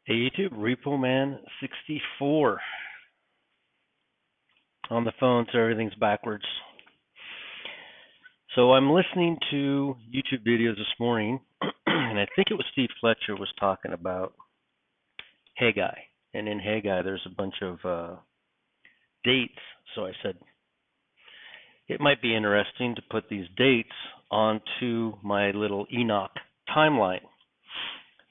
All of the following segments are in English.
Hey YouTube, Repo Man 64 on the phone, so everything's backwards. So I'm listening to YouTube videos this morning, and I think it was Steve Fletcher was talking about Haggai, and in Haggai there's a bunch of dates. So I said it might be interesting to put these dates onto my little Enoch timeline.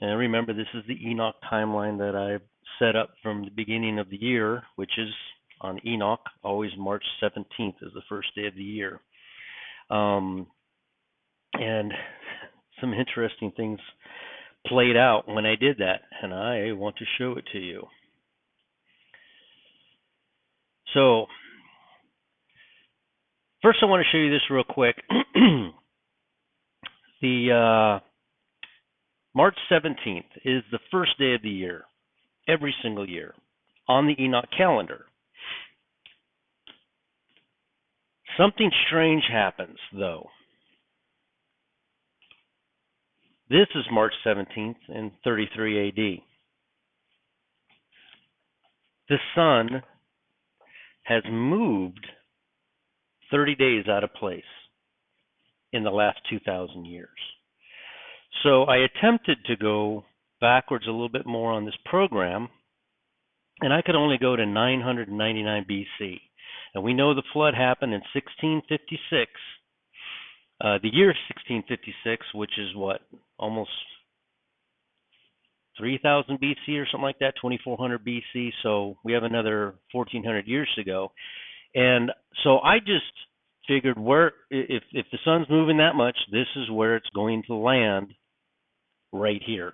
And remember, this is the Enoch timeline that I set up from the beginning of the year, which is on Enoch, always March 17th is the first day of the year. And some interesting things played out when I did that, and I want to show it to you. So, first I want to show you this real quick. The March 17th is the first day of the year, every single year, on the Enoch calendar. Something strange happens, though. This is March 17th in 33 AD. The sun has moved 30 days out of place in the last 2,000 years. So I attempted to go backwards a little bit more on this program, and I could only go to 999 BC. And we know the flood happened in 1656, the year 1656, which is what, almost 3000 BC or something like that, 2400 BC. So we have another 1400 years to go. And so I just figured where, if the sun's moving that much, this is where it's going to land, right here.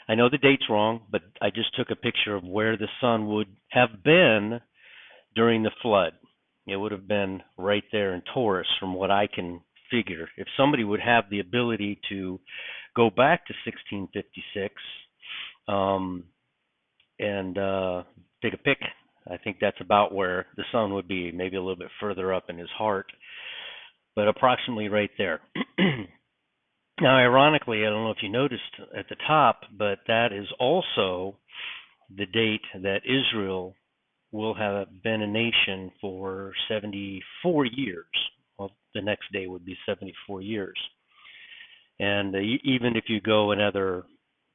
I know the date's wrong, but I just took a picture of where the sun would have been during the flood. It would have been right there in Taurus from what I can figure. If somebody would have the ability to go back to 1656 and take a pick, I think that's about where the sun would be, maybe a little bit further up in his heart, but approximately right there. Now, ironically, I don't know if you noticed at the top, but that is also the date that Israel will have been a nation for 74 years. Well, the next day would be 74 years. And even if you go another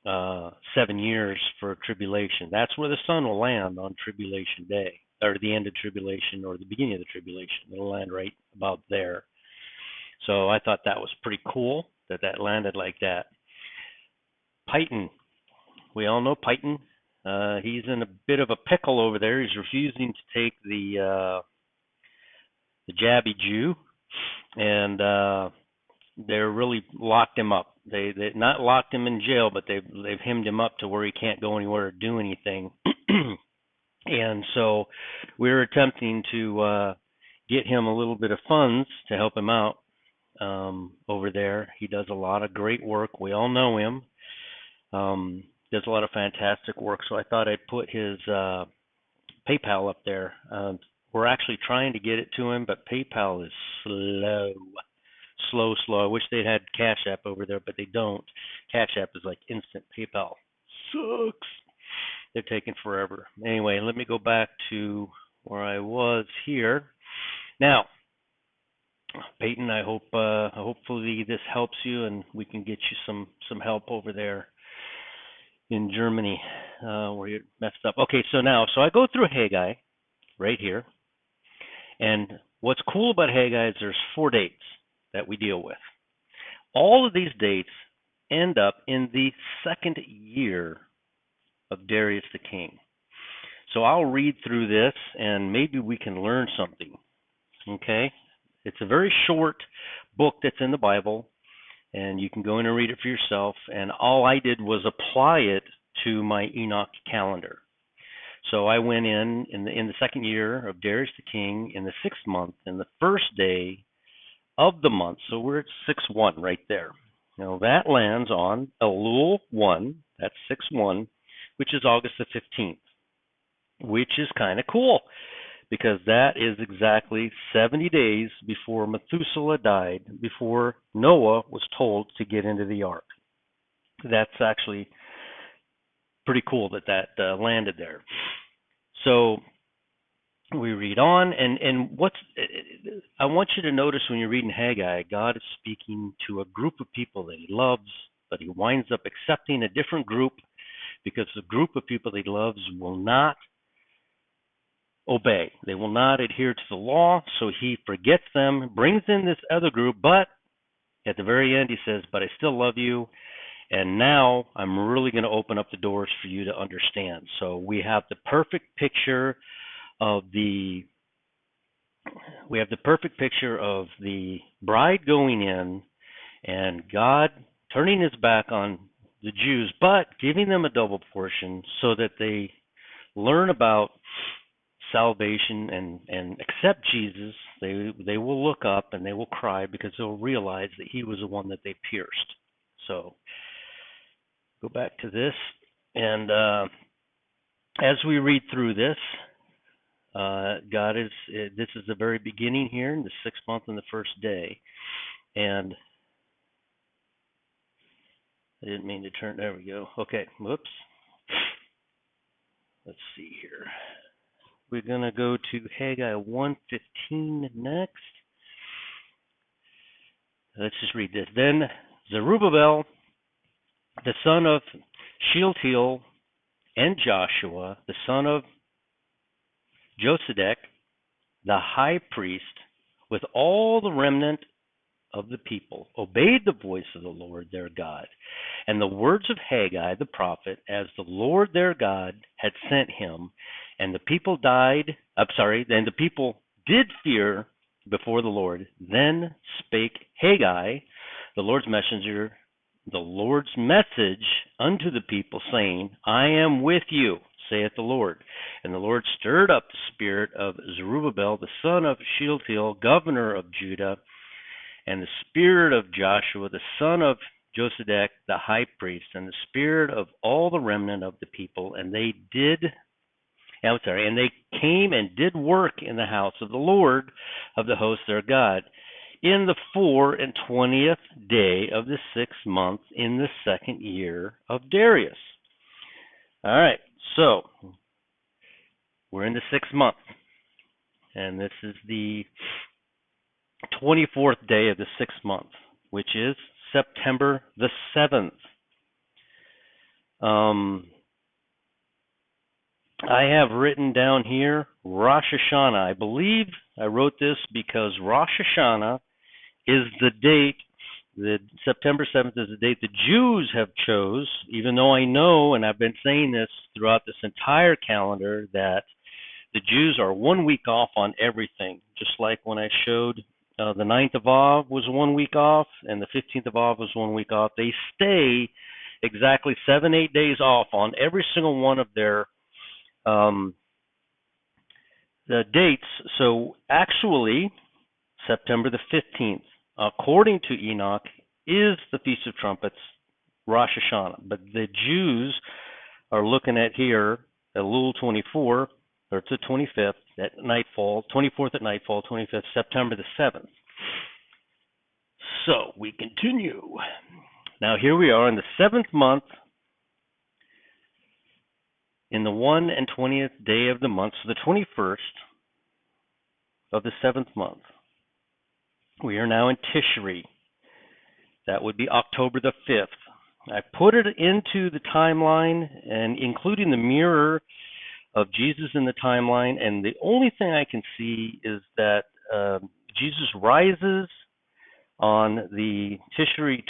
7 years for tribulation, that's where the sun will land on Tribulation Day, or the end of tribulation, or the beginning of the tribulation. It'll land right about there. So I thought that was pretty cool that landed like that. Peyton, we all know Peyton. He's in a bit of a pickle over there. He's refusing to take the Jabby Jew, and they're really locked him up. They not locked him in jail, but they've hemmed him up to where he can't go anywhere or do anything. And so we're attempting to get him a little bit of funds to help him out over there. He does a lot of great work. We all know him. Does a lot of fantastic work. So I thought I'd put his PayPal up there. We're actually trying to get it to him, but PayPal is slow. I wish they'd had Cash App over there, but they don't. Cash App is like instant. PayPal sucks. They're taking forever. Anyway, let me go back to where I was here. Now, Peyton, I hope hopefully this helps you, and we can get you some help over there in Germany where you're messed up. Okay, so I go through Haggai right here, and what's cool about Haggai is there's 4 dates that we deal with. All of these dates end up in the second year of Darius the king. So I'll read through this, and maybe we can learn something. Okay? It's a very short book that's in the Bible, and you can go in and read it for yourself. And all I did was apply it to my Enoch calendar. So I went in the second year of Darius the king, in the 6th month, in the first day of the month. So we're at 6/1 right there. Now that lands on Elul 1, that's 6/1, which is August the 15th, which is kind of cool, because that is exactly 70 days before Methuselah died, before Noah was told to get into the ark. That's actually pretty cool that landed there. So we read on, and what's I want you to notice when you're reading Haggai, God is speaking to a group of people that he loves, but he winds up accepting a different group because the group of people that he loves will not obey. They will not adhere to the law, so he forgets them, brings in this other group, but at the very end he says, but I still love you, and now I'm really going to open up the doors for you to understand. So we have the perfect picture of the bride going in and God turning his back on the Jews, but giving them a double portion so that they learn about salvation and accept Jesus. They will look up and they will cry because they'll realize that he was the one that they pierced. So go back to this, and as we read through this, this is the very beginning here in the 6th month and the 1st day. And I didn't mean to turn, there we go. Okay, whoops. Let's see here. We're going to go to Haggai 1:15 next. Let's just read this. Then Zerubbabel, the son of Shealtiel, and Joshua, the son of Josedek, the high priest, with all the remnant of the people, obeyed the voice of the Lord their God, and the words of Haggai the prophet, as the Lord their God had sent him. And the people and the people did fear before the Lord. Then spake Haggai, the Lord's messenger, the Lord's message unto the people, saying, I am with you, saith the Lord. And the Lord stirred up the spirit of Zerubbabel, the son of Shealtiel, governor of Judah, and the spirit of Joshua, the son of Josedek, the high priest, and the spirit of all the remnant of the people. And they came and did work in the house of the Lord of the hosts their God, in the 24th day of the 6th month, in the 2nd year of Darius. All right, so we're in the 6th month, and this is the 24th day of the 6th month, which is September the 7th. I have written down here Rosh Hashanah. I believe I wrote this because Rosh Hashanah is the date, September 7th is the date the Jews have chose, even though I know, and I've been saying this throughout this entire calendar, that the Jews are 1 week off on everything. Just like when I showed the 9th of Av was 1 week off, and the 15th of Av was 1 week off. They stay exactly 7-8 days off on every single one of their the dates. So actually, September the 15th, according to Enoch, is the Feast of Trumpets, Rosh Hashanah. But the Jews are looking at here Elul 24, or it's the 25th at nightfall, 24th at nightfall, 25th, September the 7th. So we continue. Now here we are in the 7th month, in the 21st day of the month, so the 21st of the 7th month. We are now in Tishri. That would be October the 5th. I put it into the timeline, and including the mirror of Jesus in the timeline, and the only thing I can see is that Jesus rises on the Tishri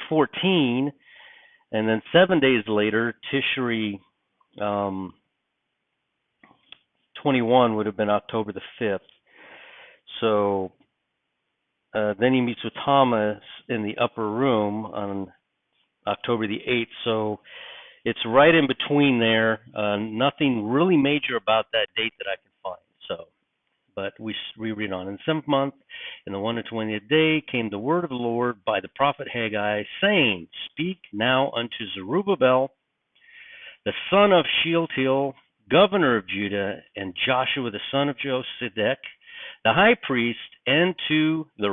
14, and then 7 days later, Tishri 21 would have been October the 5th. So then he meets with Thomas in the upper room on October the 8th. So it's right in between there. Nothing really major about that date that I can find. So, but we read on. In the 7th month, in the 21st day, came the word of the Lord by the prophet Haggai, saying, Speak now unto Zerubbabel, the son of Shealtiel, governor of Judah, and Joshua the son of Josedek, the high priest, and to the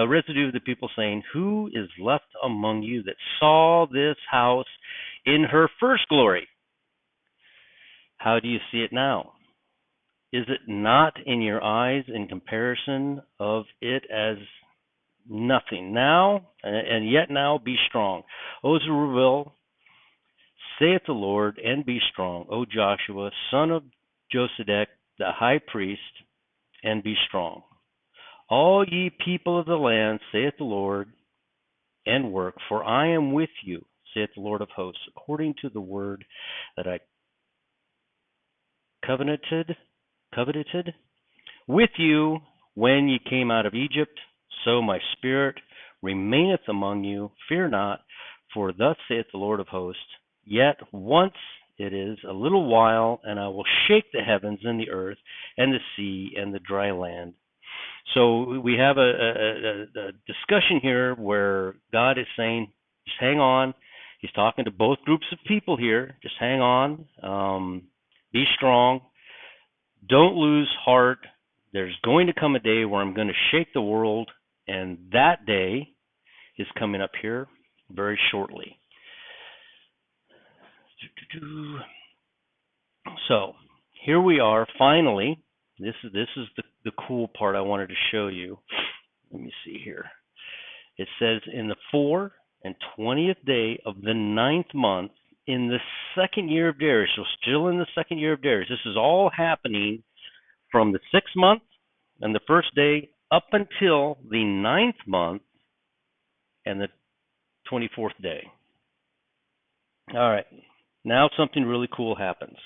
residue of the people, saying, Who is left among you that saw this house in her first glory. How do you see it now? Is it not in your eyes in comparison of it as nothing? Now, and yet now be strong. O Zerubbabel, saith the Lord, and be strong. O Joshua, son of Josedech, the high priest, and be strong. All ye people of the land, saith the Lord, and work, for I am with you, saith the Lord of hosts, according to the word that I covenanted with you when ye came out of Egypt. So my spirit remaineth among you. Fear not, for thus saith the Lord of hosts, yet once it is a little while, and I will shake the heavens and the earth and the sea and the dry land. So we have a discussion here where God is saying, just hang on. He's talking to both groups of people here. Just hang on. Be strong. Don't lose heart. There's going to come a day where I'm going to shake the world, and that day is coming up here very shortly. So here we are, finally. This is the cool part I wanted to show you. Let me see here. It says, in the 24th day of the 9th month, in the 2nd year of Darius. So still in the 2nd year of Darius. This is all happening from the 6th month and the 1st day up until the 9th month and the 24th day. All right. Now something really cool happens.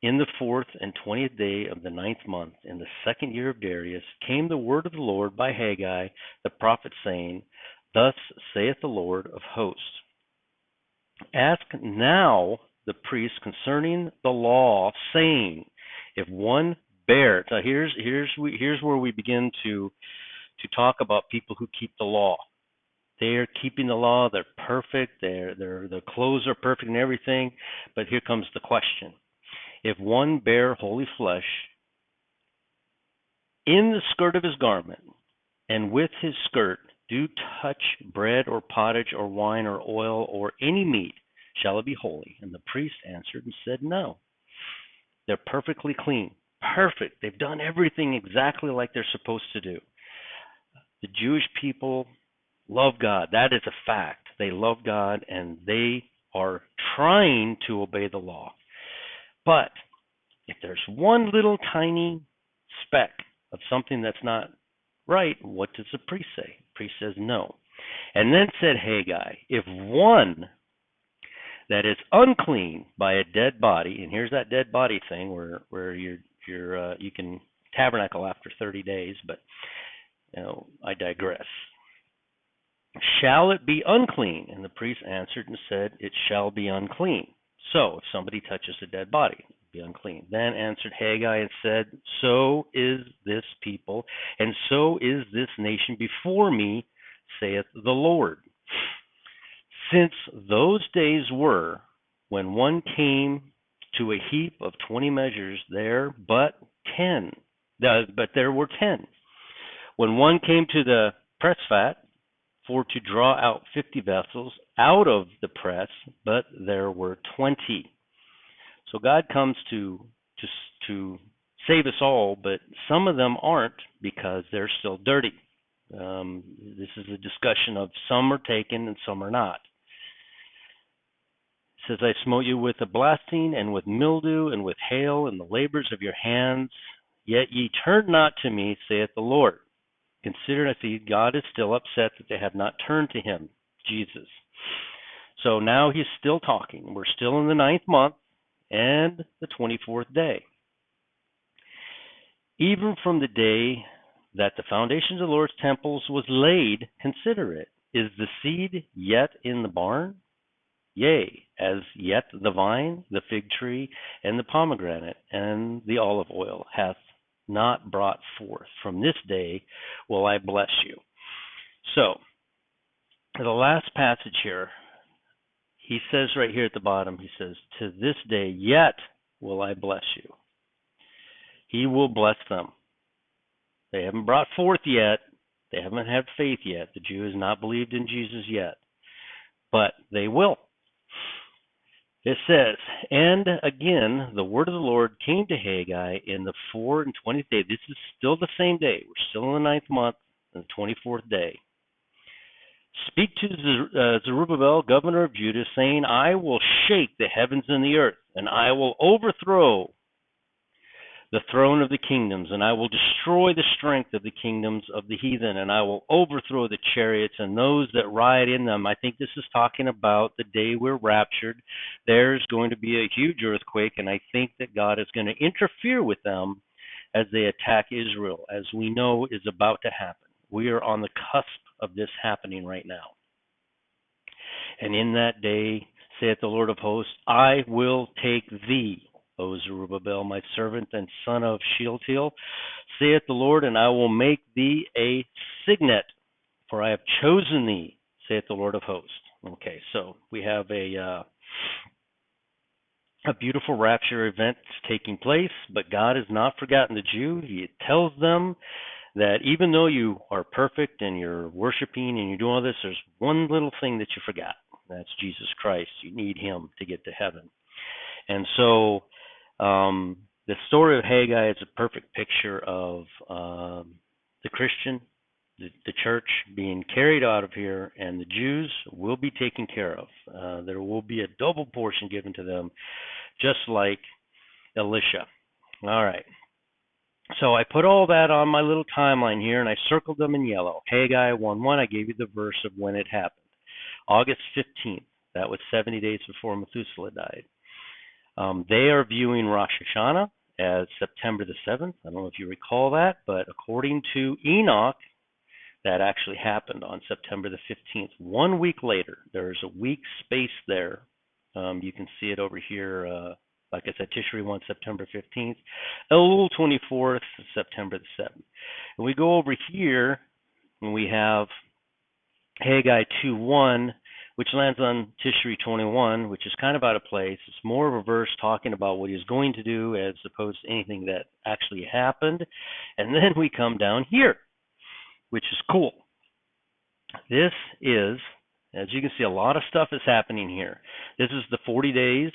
In the 4th and 20th day of the 9th month, in the 2nd year of Darius, came the word of the Lord by Haggai the prophet, saying, Thus saith the Lord of hosts, Ask now the priests concerning the law, saying, If one bear, so here's where we begin to talk about people who keep the law. They are keeping the law. They're perfect. Their clothes are perfect and everything. But here comes the question. If one bear holy flesh in the skirt of his garment, and with his skirt do touch bread or pottage or wine or oil or any meat, shall it be holy? And the priest answered and said, No. They're perfectly clean. Perfect. They've done everything exactly like they're supposed to do. The Jewish people love God. That is a fact. They love God, and they are trying to obey the law. But if there's one little tiny speck of something that's not right, what does the priest say? The priest says no. And then said Haggai, if one that is unclean by a dead body, and here's that dead body thing where you can tabernacle after 30 days, but I digress. Shall it be unclean? And the priest answered and said, It shall be unclean. So if somebody touches a dead body, it will be unclean. Then answered Haggai and said, So is this people, and so is this nation before me, saith the Lord. Since those days were, when one came to a heap of 20 measures, there were 10. When one came to the press vat, for to draw out 50 vessels out of the press, but there were 20. So God comes to save us all, but some of them aren't because they're still dirty. This is a discussion of some are taken and some are not. It says, I smote you with a blasting and with mildew and with hail and the labors of your hands, yet ye turned not to me, saith the Lord. Consider, I see, God is still upset that they have not turned to him, Jesus. So now he's still talking. We're still in the 9th month and the 24th day. Even from the day that the foundations of the Lord's temples was laid, consider it. Is the seed yet in the barn? Yea, as yet the vine, the fig tree, and the pomegranate, and the olive oil hath not brought forth. From this day will I bless you. So, the last passage here, he says right here at the bottom, he says, to this day yet will I bless you. He will bless them. They haven't brought forth yet, They haven't had faith yet. The Jew has not believed in Jesus yet, but they will. It says, and again, the word of the Lord came to Haggai in the 24th day. This is still the same day. We're still in the ninth month, the 24th day. Speak to Zerubbabel, governor of Judah, saying, I will shake the heavens and the earth, and I will overthrow the throne of the kingdoms, and I will destroy the strength of the kingdoms of the heathen, and I will overthrow the chariots and those that ride in them. I think this is talking about the day we're raptured. There's going to be a huge earthquake, and I think that God is going to interfere with them as they attack Israel, as we know is about to happen. We are on the cusp of this happening right now. And in that day, saith the Lord of hosts, I will take thee, O Zerubbabel, my servant and son of Shealtiel, saith the Lord, and I will make thee a signet, for I have chosen thee, saith the Lord of hosts. Okay, so we have a beautiful rapture event taking place, but God has not forgotten the Jew. He tells them that even though you are perfect and you're worshiping and you're doing all this, there's one little thing that you forgot. That's Jesus Christ. You need him to get to heaven. And so the story of Haggai is a perfect picture of the Christian, the church being carried out of here, and the Jews will be taken care of. There will be a double portion given to them, just like Elisha. All right. So I put all that on my little timeline here, and I circled them in yellow. Haggai 1:1, I gave you the verse of when it happened. August 15th, that was 70 days before Methuselah died. They are viewing Rosh Hashanah as September the 7th. I don't know if you recall that, but according to Enoch, that actually happened on September the 15th. 1 week later, there's a week space there. You can see it over here. Like I said, Tishri 1, September 15th. Elul 24th, September the 7th. And we go over here, and we have Haggai 2:1, which lands on Tishri 21, which is kind of out of place. It's more of a verse talking about what he's going to do as opposed to anything that actually happened. And then we come down here, which is cool. This is, as you can see, a lot of stuff is happening here. This is the 40 days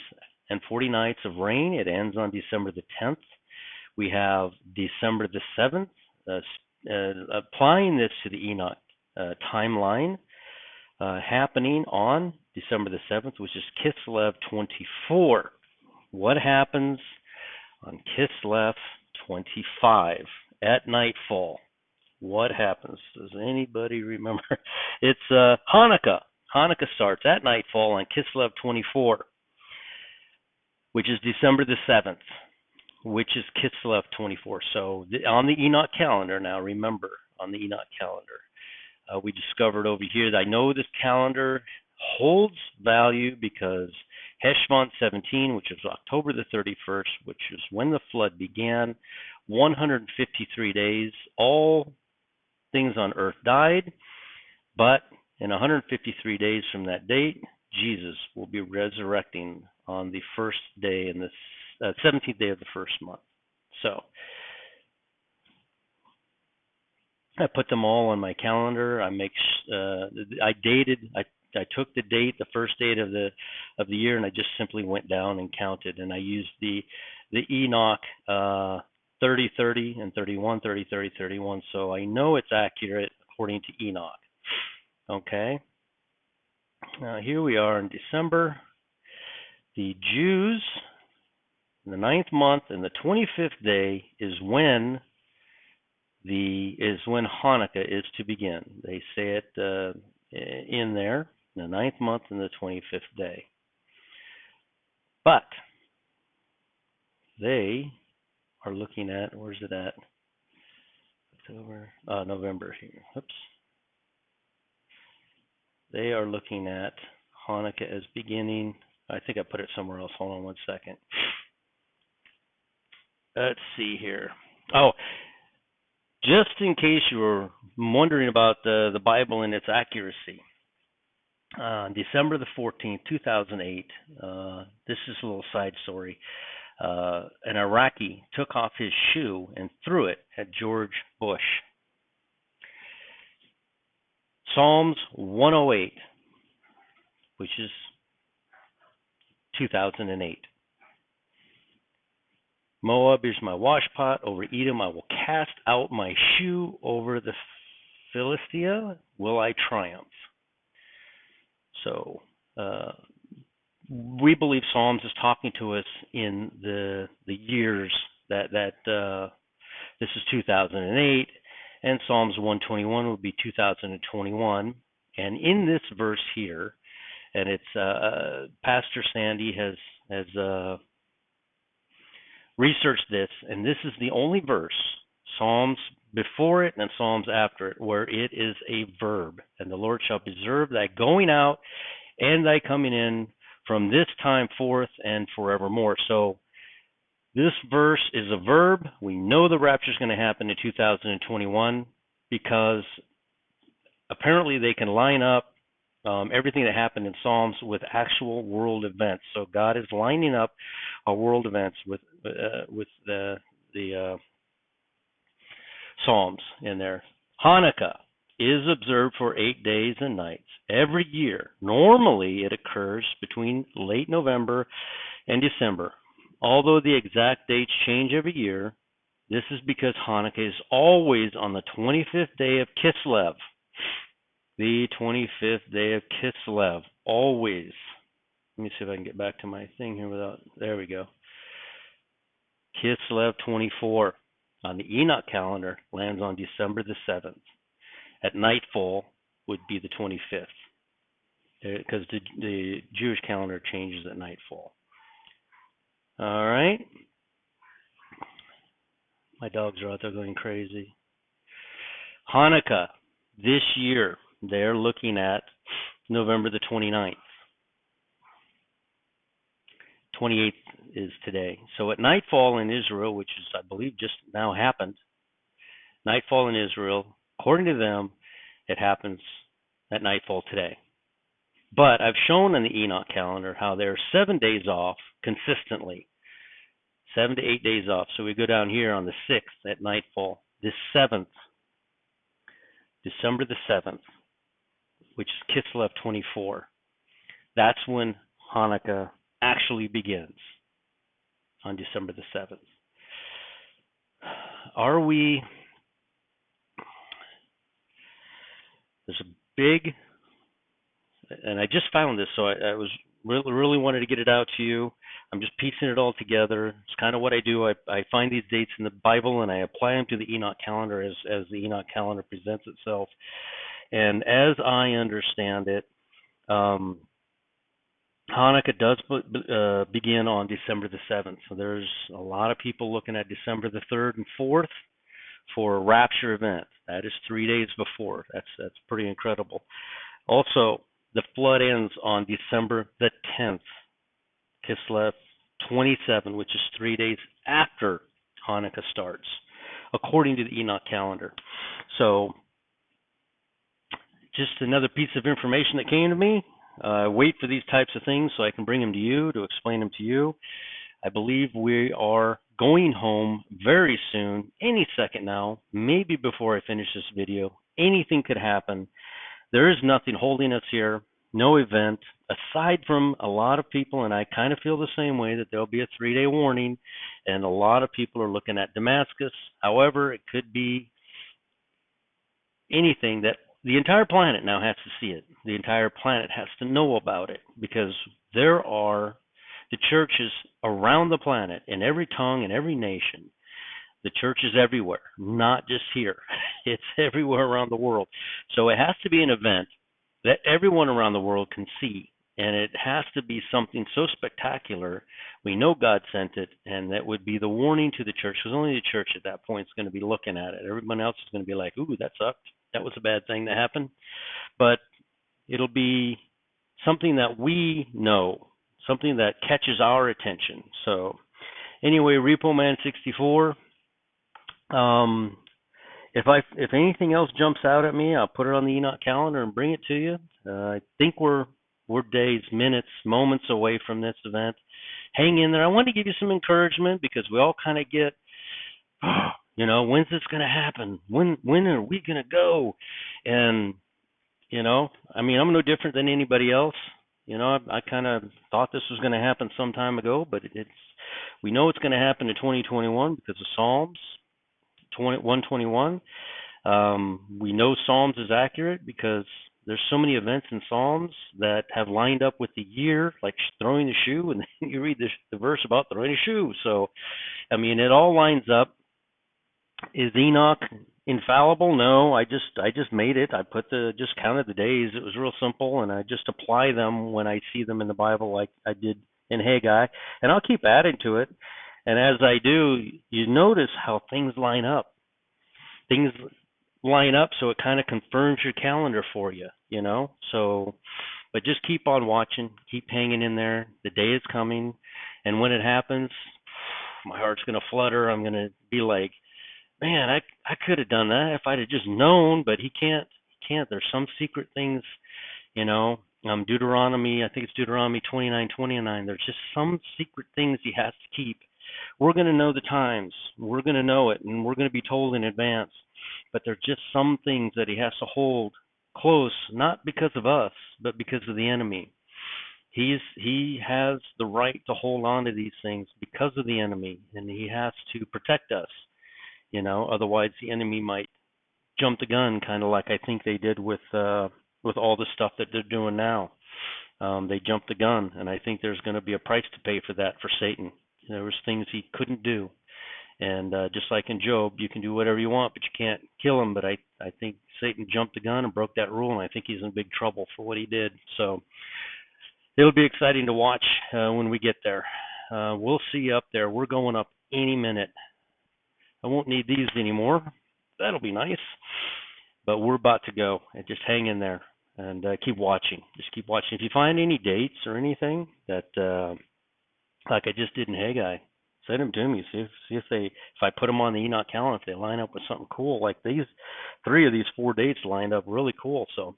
and 40 nights of rain. It ends on December the 10th. We have December the 7th, applying this to the Enoch timeline, happening on December the 7th, which is Kislev 24. What happens on Kislev 25 at nightfall? What happens? Does anybody remember? It's Hanukkah. Hanukkah starts at nightfall on Kislev 24, which is December the 7th, which is Kislev 24. So on the Enoch calendar now, remember, on the Enoch calendar, we discovered over here that I know this calendar holds value because Heshvan 17, which is October the 31st, which is when the flood began, 153 days, all things on earth died, but in 153 days from that date, Jesus will be resurrecting on the first day in the 17th day of the first month. So I put them all on my calendar. I took the date, the first date of the year, and I just simply went down and counted. And I used the Enoch 30-30 and 31-30, 30-31. So I know it's accurate according to Enoch. Okay. Now here we are in December. The Jews, in the 9th month and the 25th day is when Hanukkah is to begin. They say it in there, the 9th month and the 25th day. But they are looking at, where's it at? October, November here. Oops. They are looking at Hanukkah as beginning. I think I put it somewhere else. Hold on one second. Let's see here. Oh, just in case you were wondering about the Bible and its accuracy, December the 14th, 2008, this is a little side story. An Iraqi took off his shoe and threw it at George Bush. Psalms 108, which is 2008. Moab is my washpot. Over Edom I will cast out my shoe. Over the Philistia will I triumph. So we believe Psalms is talking to us in the years that this is 2008, and Psalms 121 would be 2021. And in this verse here, and it's Pastor Sandy has researched this, and this is the only verse, Psalms before it and Psalms after it, where it is a verb. And the Lord shall preserve thy going out and thy coming in from this time forth and forevermore. So this verse is a verb. We know the rapture is going to happen in 2021 because apparently they can line up everything that happened in Psalms with actual world events. So God is lining up our world events with the Psalms in there. Hanukkah is observed for 8 days and nights every year. Normally it occurs between late November and December. Although the exact dates change every year, this is because Hanukkah is always on the 25th day of Kislev. The 25th day of Kislev, always. Let me see if I can get back to my thing here without, there we go. Kislev 24 on the Enoch calendar lands on December the 7th. At nightfall would be the 25th, because the Jewish calendar changes at nightfall. All right. My dogs are out there going crazy. Hanukkah this year, they're looking at November the 29th. 28th is today. So at nightfall in Israel, which is, I believe, just now happened, nightfall in Israel, according to them, it happens at nightfall today. But I've shown on the Enoch calendar how there are 7 days off consistently, 7 to 8 days off. So we go down here on the 6th at nightfall, this 7th, December the 7th, which is Kislev 24. That's when Hanukkah actually begins, on December the 7th. Are we, there's a big, and I just found this, so I was really wanted to get it out to you. I'm just piecing it all together. It's kind of what I do. I find these dates in the Bible and I apply them to the Enoch calendar as the Enoch calendar presents itself. And as I understand it, Hanukkah does begin on December the 7th. So there's a lot of people looking at December the 3rd and 4th for a rapture event. That is 3 days before. That's pretty incredible. Also, the flood ends on December the 10th, Kislev 27, which is 3 days after Hanukkah starts, according to the Enoch calendar. So just another piece of information that came to me. Wait for these types of things so I can bring them to you, to explain them to you. I believe we are going home very soon, any second now, maybe before I finish this video. Anything could happen. There is nothing holding us here, no event, aside from a lot of people, and I kind of feel the same way, that there'll be a 3-day warning, and a lot of people are looking at Damascus. However, it could be anything that the entire planet now has to see it. The entire planet has to know about it, because there are the churches around the planet, in every tongue, in every nation. The church is everywhere, not just here. It's everywhere around the world. So it has to be an event that everyone around the world can see. And it has to be something so spectacular. We know God sent it, and that would be the warning to the church, because only the church at that point is going to be looking at it. Everyone else is going to be like, ooh, that sucked. That was a bad thing that happened. But it'll be something that we know, something that catches our attention. So anyway, Repo Man 64. If anything else jumps out at me, I'll put it on the Enoch calendar and bring it to you. I think we're days, minutes, moments away from this event. Hang in there. I want to give you some encouragement, because we all kind of get, when's this going to happen? When are we going to go? And You know, I mean, I'm no different than anybody else. You know, I kind of thought this was going to happen some time ago, but we know it's going to happen in 2021 because of Psalms 121. We know Psalms is accurate because there's so many events in Psalms that have lined up with the year, like throwing the shoe, and then you read the verse about throwing a shoe. So, I mean, it all lines up. Is Enoch infallible? No, I just made it. I just counted the days. It was real simple, and I just apply them when I see them in the Bible, like I did in Haggai, and I'll keep adding to it. And as I do, you notice how things line up. Things line up, so it kind of confirms your calendar for you, you know. So, but just keep on watching, keep hanging in there. The day is coming, and when it happens, my heart's gonna flutter. I'm gonna be like, man, I could have done that if I'd have just known, but he can't. He can't. There's some secret things, you know. Deuteronomy, I think it's Deuteronomy 29:29. There's just some secret things he has to keep. We're going to know the times. We're going to know it, and we're going to be told in advance. But there's just some things that he has to hold close, not because of us, but because of the enemy. He has the right to hold on to these things because of the enemy, and he has to protect us. You know, otherwise the enemy might jump the gun, kind of like I think they did with all the stuff that they're doing now. They jumped the gun, and I think there's going to be a price to pay for that for Satan. There was things he couldn't do, and just like in Job, you can do whatever you want, but you can't kill him. But I think Satan jumped the gun and broke that rule, and I think he's in big trouble for what he did. So it'll be exciting to watch when we get there. We'll see you up there. We're going up any minute. I won't need these anymore. That'll be nice. But we're about to go, and just hang in there and keep watching. Just keep watching. If you find any dates or anything that, like I just did in Haggai, send them to me. See if I put them on the Enoch calendar, if they line up with something cool. Like these 3 of these 4 dates lined up really cool. So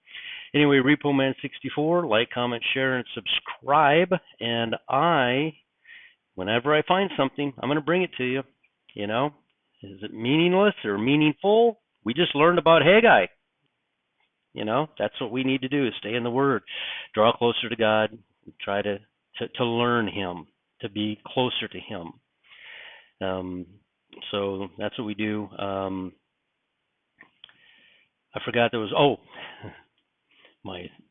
anyway, Repo Man 64, like, comment, share, and subscribe. And whenever I find something, I'm going to bring it to you. You know, is it meaningless or meaningful? We just learned about Haggai. You know, that's what we need to do, is stay in the Word, draw closer to God, try to learn Him, to be closer to Him. So that's what we do. I forgot there was,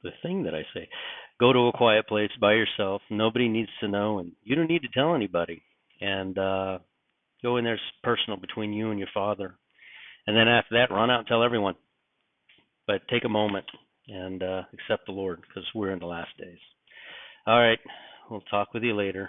the thing that I say. Go to a quiet place by yourself. Nobody needs to know, and you don't need to tell anybody. And go in there, personal, between you and your Father. And then after that, run out and tell everyone. But take a moment and accept the Lord, because we're in the last days. All right. We'll talk with you later.